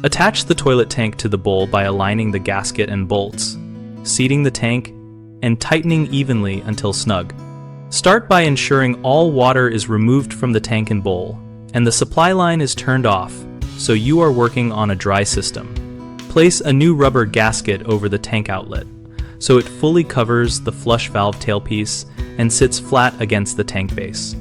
Attach the toilet tank to the bowl by aligning the gasket and bolts, seating the tank, and tightening evenly until snug. Start by ensuring all water is removed from the tank and bowl, and the supply line is turned off, so you are working on a dry system. Place a new rubber gasket over the tank outlet, so it fully covers the flush valve tailpiece and sits flat against the tank base.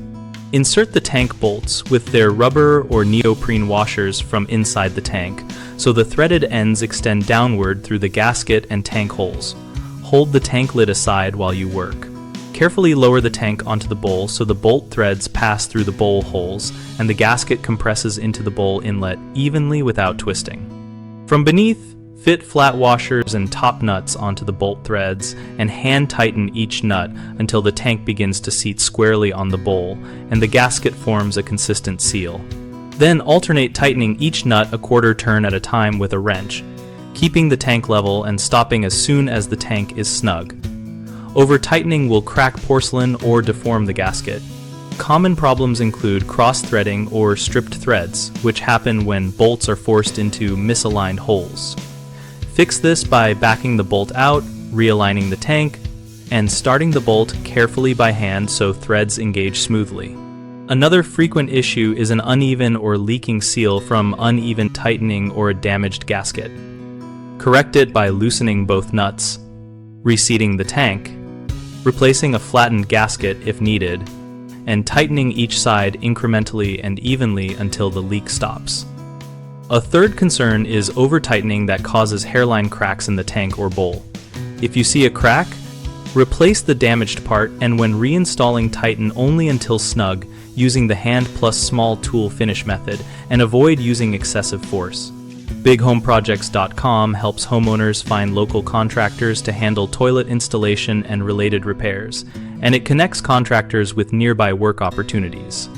Insert the tank bolts with their rubber or neoprene washers from inside the tank, so the threaded ends extend downward through the gasket and tank holes. Hold the tank lid aside while you work. Carefully lower the tank onto the bowl so the bolt threads pass through the bowl holes and the gasket compresses into the bowl inlet evenly without twisting. From beneath, fit flat washers and top nuts onto the bolt threads and hand tighten each nut until the tank begins to seat squarely on the bowl and the gasket forms a consistent seal. Then alternate tightening each nut a quarter turn at a time with a wrench, keeping the tank level and stopping as soon as the tank is snug. Over-tightening will crack porcelain or deform the gasket. Common problems include cross-threading or stripped threads, which happen when bolts are forced into misaligned holes. Fix this by backing the bolt out, realigning the tank, and starting the bolt carefully by hand so threads engage smoothly. Another frequent issue is an uneven or leaking seal from uneven tightening or a damaged gasket. Correct it by loosening both nuts, reseating the tank, replacing a flattened gasket if needed, and tightening each side incrementally and evenly until the leak stops. A third concern is over-tightening that causes hairline cracks in the tank or bowl. If you see a crack, replace the damaged part and when reinstalling tighten only until snug using the hand plus small tool finish method and avoid using excessive force. BigHomeProjects.com helps homeowners find local contractors to handle toilet installation and related repairs, and it connects contractors with nearby work opportunities.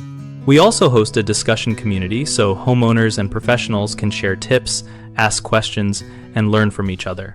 We also host a discussion community so homeowners and professionals can share tips, ask questions, and learn from each other.